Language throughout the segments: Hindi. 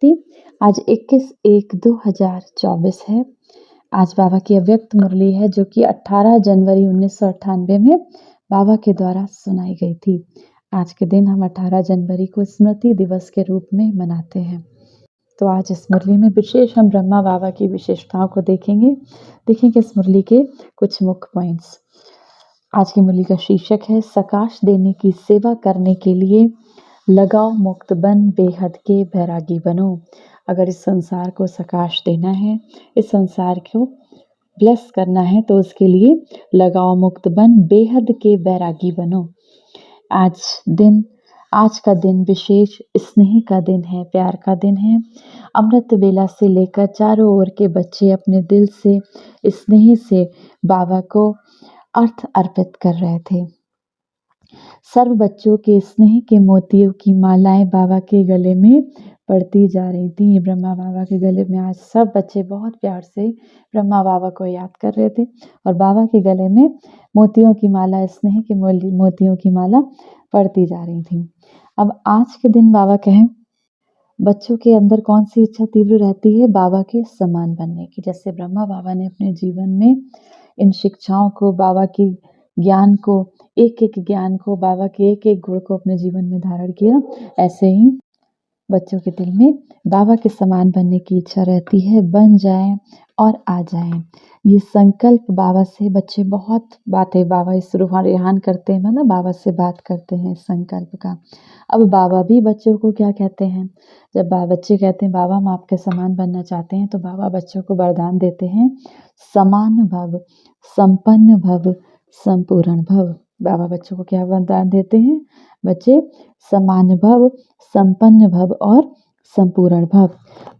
शक्ति। आज 21/1/2024 है। आज बाबा की अव्यक्त मुरली है जो कि 18 जनवरी 1998 में बाबा के द्वारा सुनाई गई थी। आज के दिन हम 18 जनवरी को स्मृति दिवस के रूप में मनाते हैं। तो आज इस मुरली में विशेष हम ब्रह्मा बाबा की विशेषताओं को देखेंगे इस मुरली के कुछ मुख्य पॉइंट्स। आज की मुरली का शीर्षक है सकाश देने की सेवा करने के लिए लगाओ मुक्त बन बेहद के बैरागी बनो। अगर इस संसार को सकाश देना है, इस संसार को ब्लेस करना है तो उसके लिए लगाओ मुक्त बन बेहद के बैरागी बनो। आज का दिन विशेष स्नेह का दिन है, प्यार का दिन है। अमृत वेला से लेकर चारों ओर के बच्चे अपने दिल से स्नेह से बाबा को अर्थ अर्पित कर रहे थे। सर्व बच्चों के स्नेह के मोतियों की मालाएं बाबा के गले में पड़ती जा रही थी। ब्रह्मा बाबा के गले में आज सब बच्चे बहुत प्यार से ब्रह्मा बाबा को याद कर रहे थे और बाबा के गले में मोतियों की माला, स्नेह के मोतियों की माला पड़ती जा रही थी। अब आज के दिन बाबा कहें बच्चों के अंदर कौन सी इच्छा तीव्र रहती है? बाबा के समान बनने की। जैसे ब्रह्मा बाबा ने अपने जीवन में इन शिक्षाओं को, बाबा की ज्ञान को, एक एक ज्ञान को, बाबा के एक एक गुण को अपने जीवन में धारण किया, ऐसे ही बच्चों के दिल में बाबा के समान बनने की इच्छा रहती है। बन जाएं और आ जाएं, ये संकल्प बाबा से बच्चे बहुत बातें बाबा इस रूहान करते हैं ना, बाबा से बात करते हैं इस संकल्प का। अब बाबा भी बच्चों को क्या कहते हैं? जब बच्चे कहते हैं बाबा हम आपके समान बनना चाहते हैं तो बाबा बच्चों को वरदान देते हैं समान भव, संपन्न भव, संपूर्ण भव। बाबा बच्चों को क्या वरदान देते हैं? बच्चे समान भव, संपन्न भव और संपूर्ण भव।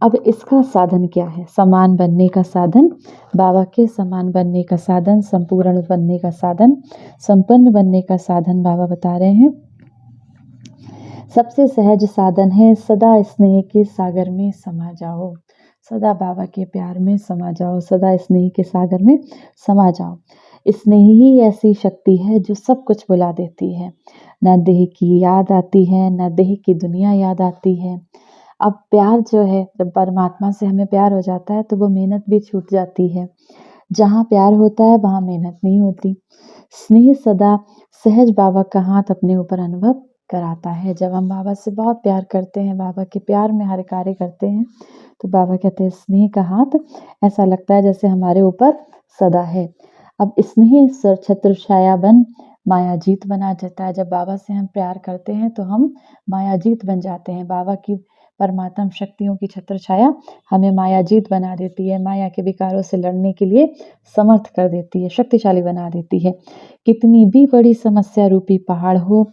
अब इसका साधन क्या है? समान बनने का साधन, बाबा के समान बनने का साधन, संपूर्ण बनने का साधन, संपन्न बनने का साधन बाबा बता रहे हैं। सबसे सहज साधन है सदा स्नेह के सागर में समा जाओ। सदा बाबा के प्यार में समा जाओ, सदा स्नेह के सागर में समा जाओ। स्नेह ही ऐसी शक्ति है जो सब कुछ भुला देती है। न देह की याद आती है, न देह की दुनिया याद आती है। अब प्यार जो है, जब परमात्मा से हमें प्यार हो जाता है तो वो मेहनत भी छूट जाती है। जहाँ प्यार होता है वहाँ मेहनत नहीं होती। स्नेह सदा सहज बाबा का हाथ अपने ऊपर अनुभव कराता है। जब हम बाबा से बहुत प्यार करते हैं, बाबा के प्यार में हर कार्य करते हैं, तो बाबा कहते हैं स्नेह का हाथ ऐसा लगता है जैसे हमारे ऊपर सदा है। अब स्नेह छत्र छाया बन मायाजीत बना जाता है। जब बाबा से हम प्यार करते हैं तो हम मायाजीत बन जाते हैं। बाबा की परमात्म शक्तियों की छत्र छाया हमें मायाजीत बना देती है, माया के विकारों से लड़ने के लिए समर्थ कर देती है, शक्तिशाली बना देती है। कितनी भी बड़ी समस्या रूपी पहाड़ हो,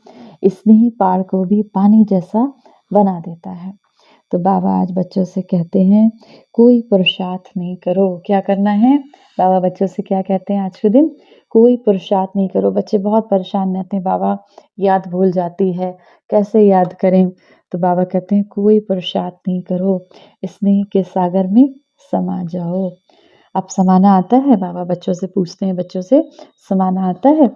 स्नेही पहाड़ को भी पानी जैसा बना देता है। तो बाबा आज बच्चों से कहते हैं कोई पुरुषार्थ नहीं करो। क्या करना है? बाबा बच्चों से क्या कहते हैं आज के दिन? कोई पुरुषार्थ नहीं करो। बच्चे बहुत परेशान रहते हैं, बाबा याद भूल जाती है, कैसे याद करें? तो बाबा कहते हैं कोई पुरुषार्थ नहीं करो, स्नेह के सागर में समा जाओ। अब समाना आता है? बाबा बच्चों से पूछते हैं, बच्चों से समाना आता है?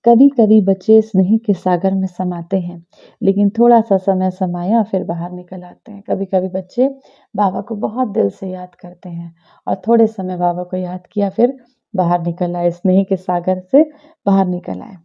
कभी कभी बच्चे स्नेह के सागर में समाते हैं, लेकिन थोड़ा सा समय समाया फिर बाहर निकल आते हैं। कभी कभी बच्चे बाबा को बहुत दिल से याद करते हैं और थोड़े समय बाबा को याद किया फिर बाहर निकल आए, स्नेह के सागर से बाहर निकल आए।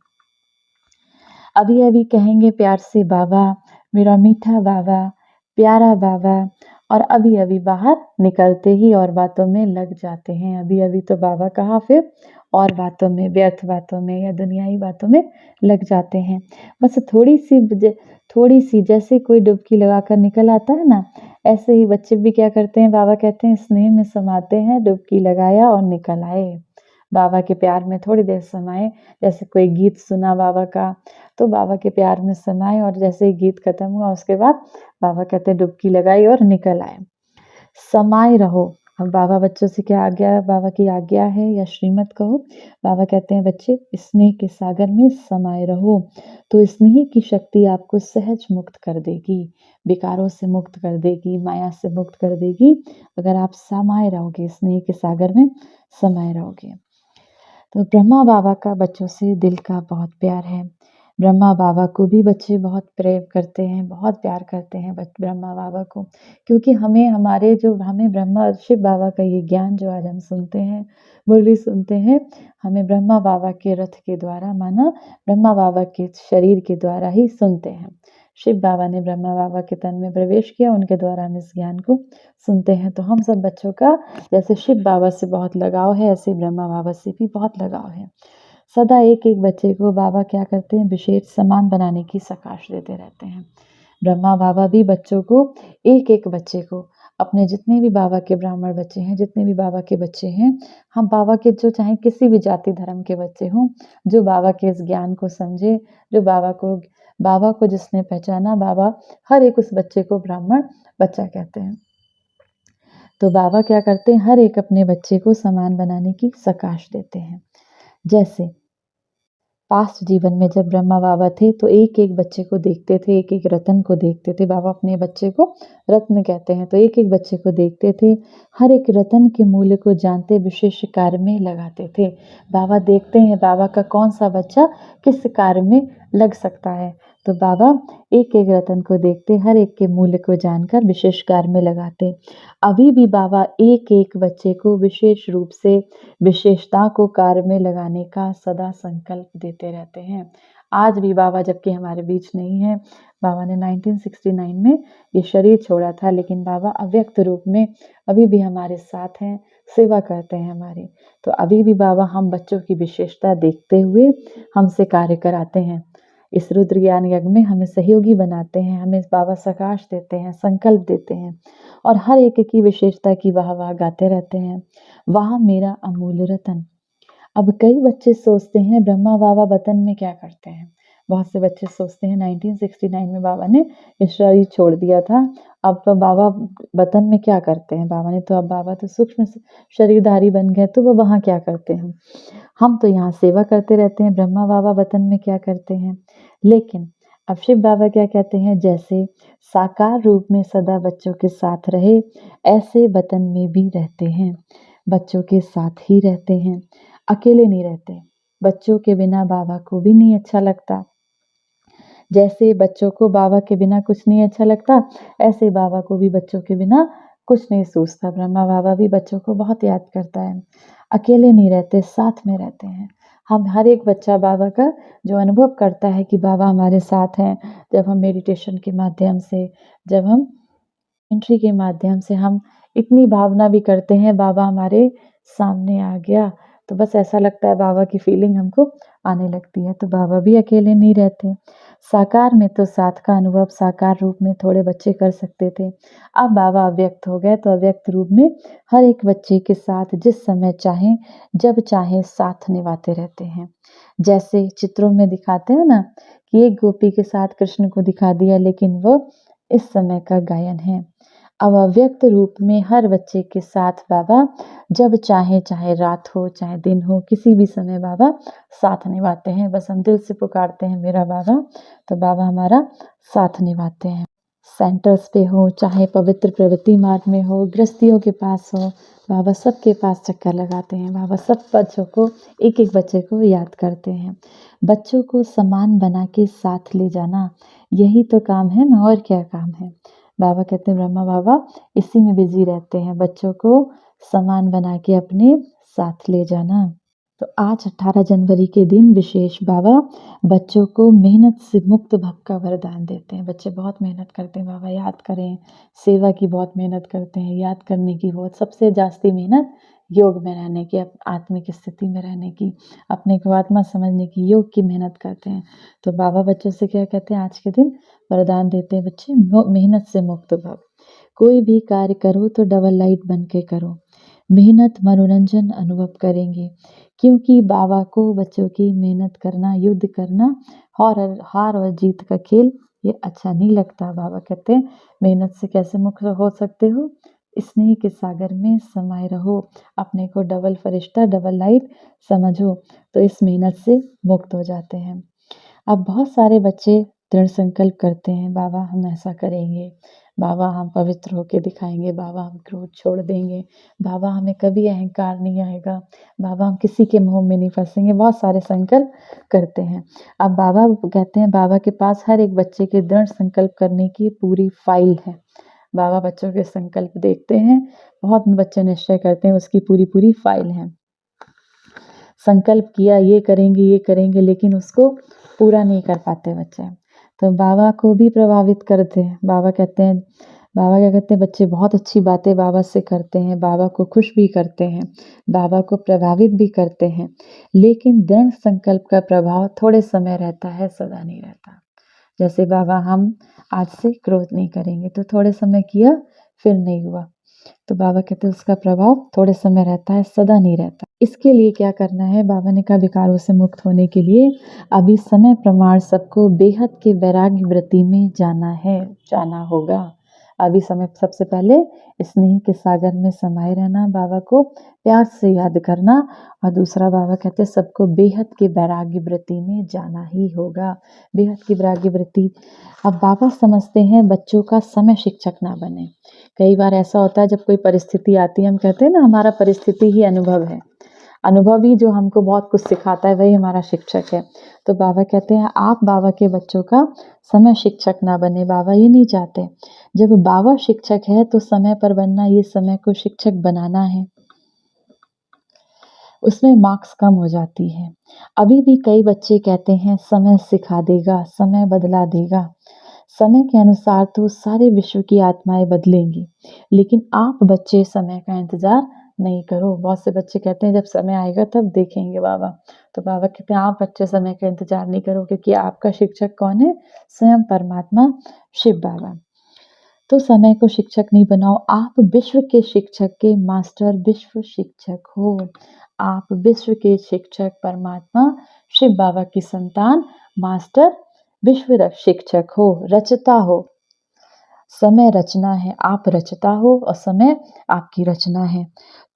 अभी अभी कहेंगे प्यार से बाबा, मेरा मीठा बाबा, प्यारा बाबा, और अभी अभी बाहर निकलते ही और बातों में लग जाते हैं। अभी अभी तो बाबा कहा, फिर और बातों में, व्यर्थ बातों में या दुनियाई बातों में लग जाते हैं। बस थोड़ी सी जैसे कोई डुबकी लगाकर निकल आता है ना, ऐसे ही बच्चे भी क्या करते हैं? बाबा कहते हैं स्नेह में समाते हैं, डुबकी लगाया और निकल आए। बाबा के प्यार में थोड़ी देर समाए, जैसे कोई गीत सुना बाबा का तो बाबा के प्यार में समाए और जैसे ही गीत खत्म हुआ उसके बाद बाबा कहते हैं डुबकी लगाई और निकल आए। समाये रहो। अब बाबा बच्चों से क्या आज्ञा, बाबा की आज्ञा है या श्रीमत कहो। बाबा कहते हैं बच्चे स्नेह के सागर में समाये रहो। तो स्नेह की शक्ति आपको सहज मुक्त कर देगी, विकारों से मुक्त कर देगी, माया से मुक्त कर देगी, अगर आप समाये रहोगे, स्नेह के सागर में समाये रहोगे। तो ब्रह्मा बाबा का बच्चों से दिल का बहुत प्यार है। ब्रह्मा बाबा को भी बच्चे बहुत प्रेम करते हैं, बहुत प्यार करते हैं ब्रह्मा बाबा को, क्योंकि हमें ब्रह्मा शिव बाबा का ये ज्ञान जो आज हम सुनते हैं, मुरली सुनते हैं, हमें ब्रह्मा बाबा के रथ के द्वारा, माना ब्रह्मा बाबा के शरीर के द्वारा ही सुनते हैं। शिव बाबा ने ब्रह्मा बाबा के तन में प्रवेश किया, उनके द्वारा हम इस ज्ञान को सुनते हैं। तो हम सब बच्चों का जैसे शिव बाबा से बहुत लगाव है, ऐसे ब्रह्मा बाबा से भी बहुत लगाव है। सदा एक एक बच्चे को बाबा क्या करते हैं, विशेष सामान बनाने की सकाश देते रहते हैं। ब्रह्मा बाबा भी बच्चों को, एक एक बच्चे को, अपने जितने भी बाबा के ब्राह्मण बच्चे हैं, जितने भी बाबा के बच्चे हैं, हम बाबा के जो चाहे किसी भी जाति धर्म के बच्चे हों, जो बाबा के इस ज्ञान को समझे, जो बाबा को जिसने पहचाना, बाबा हर एक उस बच्चे को ब्राह्मण बच्चा कहते हैं। तो बाबा क्या करते हैं, हर एक अपने बच्चे को सामान बनाने की सकाश देते हैं। जैसे पास्ट जीवन में जब ब्रह्मा बाबा थे तो एक एक बच्चे को देखते थे, एक एक रतन को देखते थे। बाबा अपने बच्चे को रत्न कहते हैं, तो एक एक बच्चे को देखते थे, हर एक रतन के मूल्य को जानते, विशेष कार्य में लगाते थे। बाबा देखते हैं बाबा का कौन सा बच्चा किस कार्य में लग सकता है, तो बाबा एक एक रतन को देखते, हर एक के मूल्य को जानकर विशेष कार्य में लगाते। अभी भी बाबा एक एक बच्चे को विशेष रूप से विशेषता को कार्य में लगाने का सदा संकल्प देते रहते हैं। आज भी बाबा जबकि हमारे बीच नहीं है, बाबा ने 1969 में ये शरीर छोड़ा था, लेकिन बाबा अव्यक्त रूप में अभी भी हमारे साथ हैं, सेवा करते हैं हमारी। तो अभी भी बाबा हम बच्चों की विशेषता देखते हुए हमसे कार्य कराते हैं। इस रुद्र ज्ञान यज्ञ में हमें सहयोगी बनाते हैं, हमें बाबा सकाश देते हैं, संकल्प देते हैं और हर एक की विशेषता की वाह वाह गाते रहते हैं। वाह मेरा अमूल्य रतन। अब कई बच्चे सोचते हैं ब्रह्मा बाबा वतन में क्या करते हैं। बहुत से बच्चे सोचते हैं 1969 में बाबा ने ये शरीर छोड़ दिया था, अब तो बाबा वतन में क्या करते हैं। बाबा तो सूक्ष्म शरीरधारी बन गए, तो वो वहाँ क्या करते हैं। हम तो यहाँ सेवा करते रहते हैं, ब्रह्मा बाबा वतन में क्या करते हैं। लेकिन अब शिव बाबा क्या कहते हैं, जैसे साकार रूप में सदा बच्चों के साथ रहे, ऐसे वतन में भी रहते हैं, बच्चों के साथ ही रहते हैं, अकेले नहीं रहते। बच्चों के बिना बाबा को भी नहीं अच्छा लगता। जैसे बच्चों को बाबा के बिना कुछ नहीं अच्छा लगता, ऐसे बाबा को भी बच्चों के बिना कुछ नहीं सूझता। ब्रह्मा बाबा भी बच्चों को बहुत याद करता है। अकेले नहीं रहते, साथ में रहते हैं। हम हर एक बच्चा बाबा का जो अनुभव करता है कि बाबा हमारे साथ हैं, जब हम मेडिटेशन के माध्यम से, जब हम एंट्री के माध्यम से हम इतनी भावना भी करते हैं, बाबा हमारे सामने आ गया, तो बस ऐसा लगता है बाबा की फीलिंग हमको आने लगती है। तो बाबा भी अकेले नहीं रहते। साकार में तो साथ का अनुभव साकार रूप में थोड़े बच्चे कर सकते थे, अब बाबा अव्यक्त हो गए, तो अव्यक्त रूप में हर एक बच्चे के साथ जिस समय चाहे, जब चाहे साथ निभाते रहते हैं। जैसे चित्रों में दिखाते हैं ना कि एक गोपी के साथ कृष्ण को दिखा दिया, लेकिन वो इस समय का गायन है। अब अव्यक्त रूप में हर बच्चे के साथ बाबा जब चाहे, चाहे रात हो चाहे दिन हो, किसी भी समय बाबा साथ निभाते हैं। बस हम दिल से पुकारते हैं मेरा बाबा, तो बाबा हमारा साथ निभाते हैं। सेंटर्स पे हो, चाहे पवित्र प्रवृत्ति मार्ग में हो, गृहस्थियों के पास हो, बाबा सबके पास चक्कर लगाते हैं। बाबा सब बच्चों को, एक एक बच्चे को याद करते हैं। बच्चों को समान बना के साथ ले जाना, यही तो काम है ना, और क्या काम है। बाबा कहते हैं ब्रह्मा बाबा इसी में बिजी रहते हैं, बच्चों को सामान बना के अपने साथ ले जाना। तो आज 18 जनवरी के दिन विशेष बाबा बच्चों को मेहनत से मुक्त भव का वरदान देते हैं। बच्चे बहुत मेहनत करते हैं, बाबा याद करें, सेवा की बहुत मेहनत करते हैं, याद करने की बहुत, सबसे जास्ती मेहनत योग में रहने की, आत्मिक स्थिति में रहने की, अपने को आत्मा समझने की, योग की मेहनत करते हैं। तो बाबा बच्चों से क्या कहते हैं, आज के दिन वरदान देते हैं, बच्चे मेहनत से मुक्त भव। कोई भी कार्य करो तो डबल लाइट बन के करो, मेहनत मनोरंजन अनुभव करेंगे, क्योंकि बाबा को बच्चों की मेहनत करना, युद्ध करना, हार और जीत का खेल ये अच्छा नहीं लगता। बाबा कहते हैं मेहनत से कैसे मुक्त हो सकते हो, स्नेह के सागर में समाये रहो, अपने को डबल फरिश्ता, डबल लाइट समझो, तो इस मेहनत से मुक्त हो जाते हैं। अब बहुत सारे बच्चे दृढ़ संकल्प करते हैं, बाबा हम ऐसा करेंगे, बाबा हम पवित्र होके दिखाएँगे, बाबा हम क्रोध छोड़ देंगे, बाबा हमें कभी अहंकार नहीं आएगा, बाबा हम किसी के मोह में नहीं फँसेंगे, बहुत सारे संकल्प करते हैं। अब बाबा कहते हैं बाबा के पास हर एक बच्चे के दृढ़ संकल्प करने की पूरी फाइल है। बाबा बच्चों के संकल्प देखते हैं, बहुत बच्चे निश्चय करते हैं, उसकी पूरी फाइल है। संकल्प किया ये करेंगे लेकिन उसको पूरा नहीं कर पाते बच्चे। तो बाबा को भी प्रभावित करते हैं। बाबा क्या कहते हैं बच्चे बहुत अच्छी बातें बाबा से करते हैं, बाबा को खुश भी करते हैं, बाबा को प्रभावित भी करते हैं, लेकिन दृढ़ संकल्प का प्रभाव थोड़े समय रहता है, सदा नहीं रहता। जैसे बाबा हम आज से क्रोध नहीं करेंगे, तो थोड़े समय किया फिर नहीं हुआ, तो बाबा कहते हैं उसका प्रभाव थोड़े समय रहता है, सदा नहीं रहता। इसके लिए क्या करना है? बाबा ने कहा विकारों से मुक्त होने के लिए अभी समय प्रमाण सबको बेहद के वैराग्य वृत्ति में जाना होगा। अभी समय सबसे पहले स्नेह के सागर में समाये रहना, बाबा को प्यार से याद करना, और दूसरा बाबा कहते हैं सबको बेहद के वैराग्य वृत्ति में जाना ही होगा। बेहद की वैराग्य वृत्ति। अब बाबा समझते हैं बच्चों का समय शिक्षक ना बने। कई बार ऐसा होता है जब कोई परिस्थिति आती है, हम कहते हैं ना हमारा परिस्थिति ही अनुभव है, अनुभव ही जो हमको बहुत कुछ सिखाता है, वही हमारा शिक्षक है। तो बाबा कहते हैं आप बाबा के बच्चों का समय शिक्षक ना बने। बाबा ये नहीं चाहते। जब बाबा शिक्षक है तो समय पर बनना, ये समय को शिक्षक बनाना है, उसमें मार्क्स कम हो जाती है। अभी भी कई बच्चे कहते हैं समय सिखा देगा, समय बदला देगा। समय के अनुसार तो सारे विश्व की आत्माएं बदलेंगी, लेकिन आप बच्चे समय का इंतजार नहीं करो। बहुत से बच्चे कहते हैं जब समय आएगा तब देखेंगे बाबा। तो बाबा कहते हैं आप बच्चे समय का इंतजार नहीं करो, क्योंकि आपका शिक्षक कौन है? स्वयं परमात्मा शिव बाबा। तो समय को शिक्षक नहीं बनाओ, आप विश्व के शिक्षक के मास्टर, विश्व शिक्षक हो। आप विश्व के शिक्षक परमात्मा शिव बाबा की संतान, मास्टर, विश्व शिक्षक हो, रचता हो। समय रचना है, आप रचता हो और समय आपकी रचना है।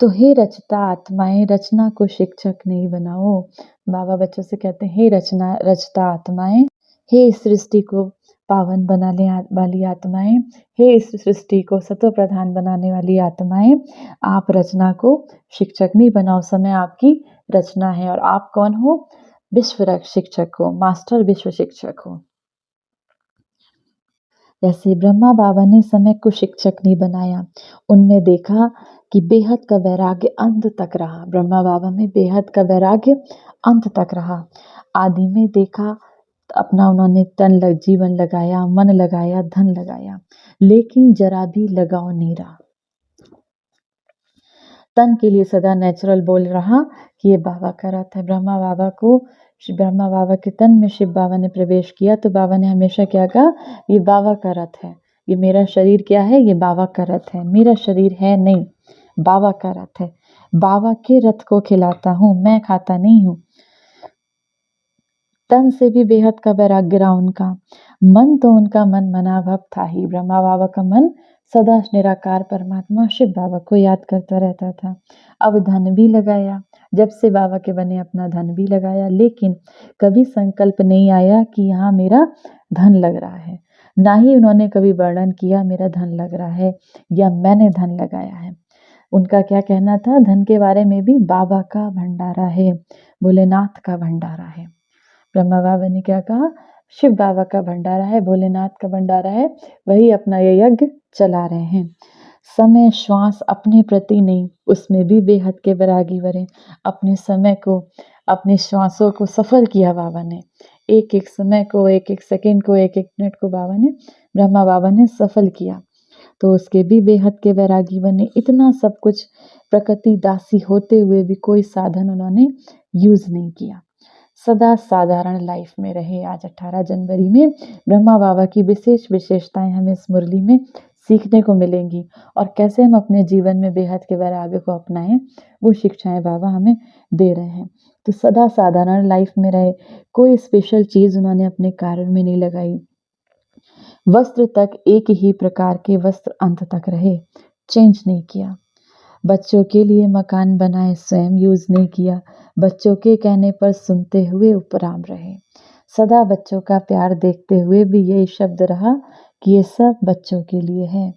तो हे रचता आत्माएं, रचना को शिक्षक नहीं बनाओ। बाबा बच्चों से कहते हैं हे रचता आत्माएं, हे इस सृष्टि को पावन बनाने वाली आत्माएं, हे इस सृष्टि को सतो प्रधान बनाने वाली आत्माएं, आप रचना को शिक्षक नहीं बनाओ, समय आपकी रचना है। और आप कौन हो? विश्व शिक्षक हो, मास्टर विश्व शिक्षक हो। जैसे ब्रह्मा बाबा ने समय को शिक्षक नहीं बनाया, उनमें देखा कि बेहद का वैराग्य अंत तक रहा। ब्रह्मा बाबा में बेहद का वैराग्य अंत तक रहा। आदि में देखा अपना उन्होंने जीवन लगाया, मन लगाया, धन लगाया, लेकिन जरा भी लगाव नहीं रहा। तन के लिए सदा नेचुरल बोल रहा कि ये बाबा का रथ है। ब्रह्मा बाबा के तन में शिव बाबा ने प्रवेश किया तो बाबा ने हमेशा क्या कहा? ये बाबा का रथ है, ये मेरा शरीर क्या है? ये बाबा का रथ है। मेरा शरीर है नहीं, बाबा का रथ है। बाबा के रथ को खिलाता हूँ, मैं खाता नहीं हूँ। तन से भी बेहद का वैराग्य रहा उनका। मन तो उनका मन मनाभव था ही। ब्रह्मा बाबा का मन सदा निराकार परमात्मा शिव बाबा को याद करता रहता था। अब धन भी लगाया, जब से बाबा के बने अपना धन भी लगाया, लेकिन कभी संकल्प नहीं आया कि यहाँ मेरा धन लग रहा है। ना ही उन्होंने कभी वर्णन किया मेरा धन लग रहा है या मैंने धन लगाया है। उनका क्या कहना था? धन के बारे में भी बाबा का भंडारा है, भोलेनाथ का भंडारा है। ब्रह्मा बाबा ने क्या कहा? शिव बाबा का भंडारा है, भोलेनाथ का भंडारा है, वही अपना ये यज्ञ चला रहे हैं। समय श्वास अपने प्रति नहीं, उसमें भी बेहद के वैरागी बने। अपने समय को, अपने श्वासों को सफल किया बाबा ने। एक एक समय को, एक एक सेकंड को, एक एक मिनट को ब्रह्मा बाबा ने सफल किया। तो उसके भी बेहद के वैरागी बने। इतना सब कुछ प्रकृति दासी होते हुए भी कोई साधन उन्होंने यूज नहीं किया, सदा साधारण लाइफ में रहे। आज 18 जनवरी में ब्रह्मा बाबा की विशेष विशेषताएं हमें इस मुरली में सीखने को मिलेंगी, और कैसे हम अपने जीवन में बेहद के वैराग्य को अपनाएं, वो शिक्षाएं बाबा हमें दे रहे हैं। तो सदा साधारण लाइफ में रहे, कोई स्पेशल चीज़ उन्होंने अपने कार्य में नहीं लगाई। वस्त्र तक एक ही प्रकार के वस्त्र अंत तक रहे, चेंज नहीं किया। बच्चों के लिए मकान बनाए, स्वयं यूज नहीं किया। बच्चों के कहने पर सुनते हुए उपराम रहे। सदा बच्चों का प्यार देखते हुए भी यही शब्द रहा कि ये सब बच्चों के लिए है।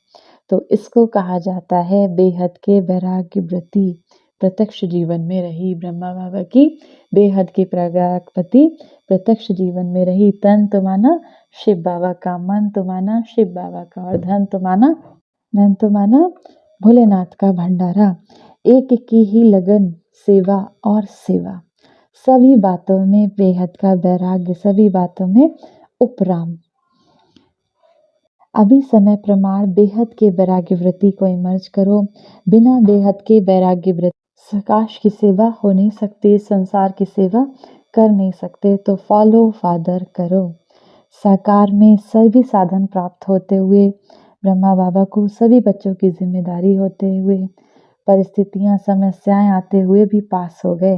तो इसको कहा जाता है बेहद के वैराग्य वृत्ति। प्रत्यक्ष जीवन में रही ब्रह्मा बाबा की बेहद की प्रगति प्रत्यक्ष जीवन में रही। तन तो माना शिव बाबा का, मन तो माना शिव बाबा का, और धन तो माना भोलेनाथ का भंडारा। एक की ही लगन सेवा और सेवा, सभी बातों में बेहद का वैराग्य, सभी बातों में उपराम। अभी समय प्रमाण बेहद के वैराग्य वृत्ति को इमर्ज करो। बिना बेहद के वैराग्य वृत्ति आकाश की सेवा हो नहीं सकती, संसार की सेवा कर नहीं सकते। तो फॉलो फादर करो। साकार में सभी साधन प्राप्त होते हुए ब्रह्मा बाबा को सभी बच्चों की जिम्मेदारी होते हुए, परिस्थितियां समस्याएं आते हुए भी पास हो गए।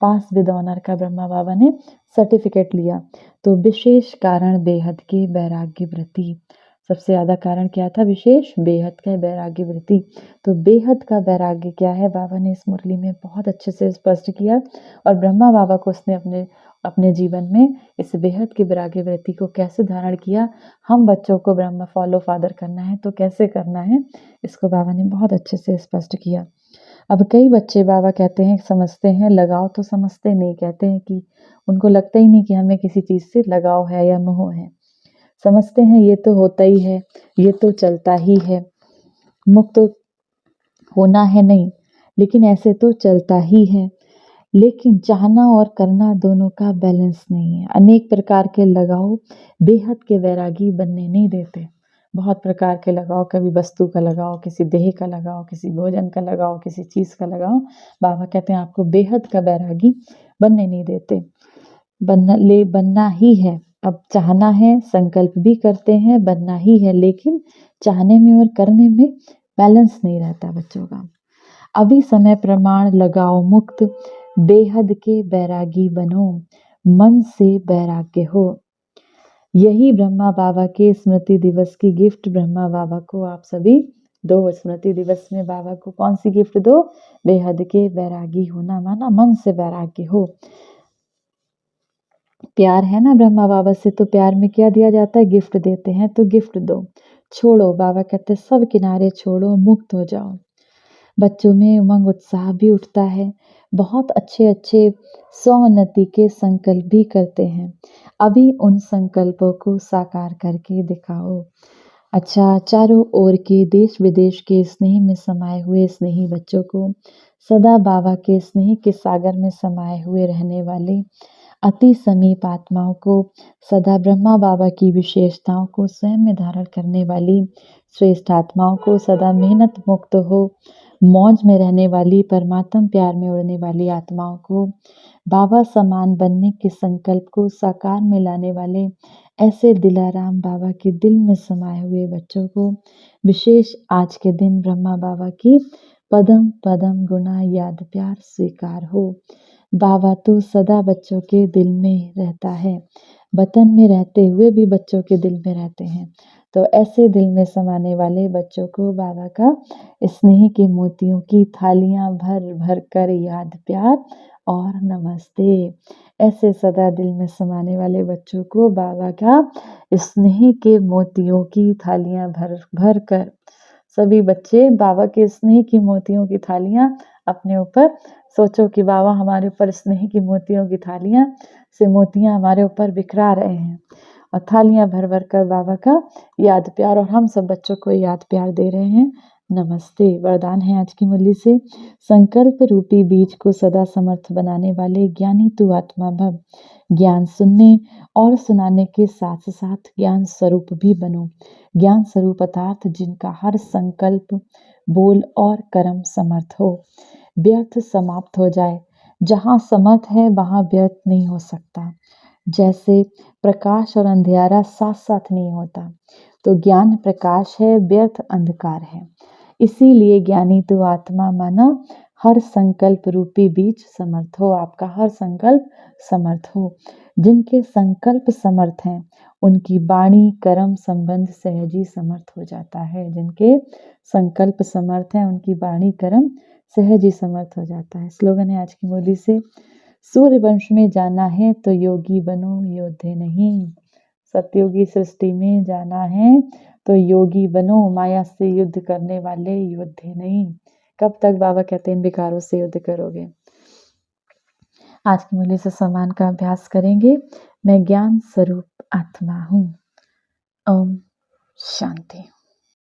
पास विद ऑनर का ब्रह्मा बाबा ने सर्टिफिकेट लिया। तो विशेष कारण बेहद के वैराग्य वृत्ति। सबसे ज़्यादा कारण क्या था? विशेष बेहद का वैराग्य वृत्ति। तो बेहद का वैराग्य क्या है, बाबा ने इस मुरली में बहुत अच्छे से स्पष्ट किया। और ब्रह्मा बाबा को उसने अपने जीवन में इस बेहद की वैराग्य वृत्ति को कैसे धारण किया, हम बच्चों को ब्रह्मा फॉलो फादर करना है तो कैसे करना है, इसको बाबा ने बहुत अच्छे से स्पष्ट किया। अब कई बच्चे बाबा कहते हैं, समझते हैं लगाव, तो समझते नहीं, कहते हैं कि उनको लगता ही नहीं कि हमें किसी चीज़ से लगाव है या मोह है। समझते हैं ये तो होता ही है, ये तो चलता ही है, मुक्त होना है नहीं, लेकिन ऐसे तो चलता ही है। लेकिन चाहना और करना दोनों का बैलेंस नहीं है। अनेक प्रकार के लगाव बेहद के वैरागी बनने नहीं देते। बहुत प्रकार के लगाव, कभी वस्तु का लगाव, किसी देह का लगाव, किसी भोजन का लगाव, किसी चीज़ का लगाव, बाबा कहते हैं आपको बेहद का वैरागी बनने नहीं देते। बनना ही है। अब चाहना है, संकल्प भी करते हैं, बनना ही है, लेकिन चाहने में और करने में बैलेंस नहीं रहता बच्चों का। अभी समय प्रमाण लगाओ मुक्त, बेहद के बैरागी बनो, मन से बैराग्य हो। यही ब्रह्मा बाबा के स्मृति दिवस की गिफ्ट ब्रह्मा बाबा को आप सभी दो। स्मृति दिवस में बाबा को कौन सी गिफ्ट दो? बेहद के बैरागी होना, माना मन से बैराग्य हो। प्यार है ना ब्रह्मा बाबा से, तो प्यार में क्या दिया जाता है? गिफ्ट देते हैं, तो गिफ्ट दो। छोड़ो, बाबा कहते हैं सब किनारे छोड़ो, मुक्त हो जाओ। बच्चों में उमंग उत्साह भी उठता है, बहुत अच्छे अच्छे स्वोन्नति के संकल्प भी करते हैं। अभी उन संकल्पों को साकार करके दिखाओ। अच्छा, चारों ओर के देश विदेश के स्नेह में समाये हुए स्नेही बच्चों को, सदा बाबा के स्नेह के सागर में समाये हुए रहने वाले अति समीप आत्माओं को, सदा ब्रह्मा बाबा की विशेषताओं को स्वयं में धारण करने वाली श्रेष्ठ आत्माओं को, सदा मेहनत मुक्त हो मौज में रहने वाली परमात्म प्यार में उड़ने वाली आत्माओं को, बाबा समान बनने के संकल्प को साकार में लाने वाले ऐसे दिलाराम बाबा के दिल में समाये हुए बच्चों को, विशेष आज के दिन ब्रह्मा बाबा की पदम पदम गुना याद प्यार स्वीकार हो। बाबा तो सदा बच्चों के दिल में रहता है, वतन में रहते हुए भी बच्चों के दिल में रहते हैं। तो ऐसे दिल में समाने वाले बच्चों को बाबा का स्नेह के मोतियों की थालियां भर भर कर याद प्यार और नमस्ते। ऐसे सदा दिल में समाने वाले बच्चों को बाबा का स्नेह के मोतियों की थालियां भर भर कर, सभी बच्चे बाबा के स्नेह की मोतियों की थालियां अपने ऊपर सोचो कि बाबा हमारे ऊपर स्नेह की मोतियों की थालियां से मोतियां हमारे ऊपर बिखरा रहे हैं, और थालियां भर भर कर बाबा का याद प्यार, और हम सब बच्चों को याद प्यार दे रहे हैं। नमस्ते। वरदान है आज की मुरली से, संकल्प रूपी बीज को सदा समर्थ बनाने वाले ज्ञानी तू आत्मा भव। ज्ञान सुनने और सुनाने के साथ साथ ज्ञान स्वरूप भी बनो। ज्ञान स्वरूप अर्थात जिनका हर संकल्प, बोल और कर्म समर्थ हो, व्यर्थ समाप्त हो जाए। जहाँ समर्थ है वहाँ व्यर्थ नहीं हो सकता। जैसे प्रकाश और अंधियारा साथ साथ नहीं होता, तो ज्ञान प्रकाश है, व्यर्थ अंधकार है। इसीलिए ज्ञानी तो आत्मा माना हर संकल्प रूपी बीज समर्थ हो। आपका हर संकल्प समर्थ हो। जिनके संकल्प समर्थ हैं उनकी वाणी कर्म संबंध सहजी समर्थ हो जाता है। जिनके संकल्प समर्थ हैं उनकी वाणी कर्म सहजी समर्थ हो जाता है। स्लोगन है आज की मुरली से, सूर्य वंश में जाना है तो योगी बनो योद्धे नहीं। सतयुगी सृष्टि में जाना है तो योगी बनो, माया से युद्ध करने वाले योद्धे नहीं। कब तक बाबा कहते हैं इन विकारों से युद्ध करोगे। आज की मुरली से सम्मान का अभ्यास करेंगे। मैं ज्ञान स्वरूप आत्मा हूँ। ओम शांति।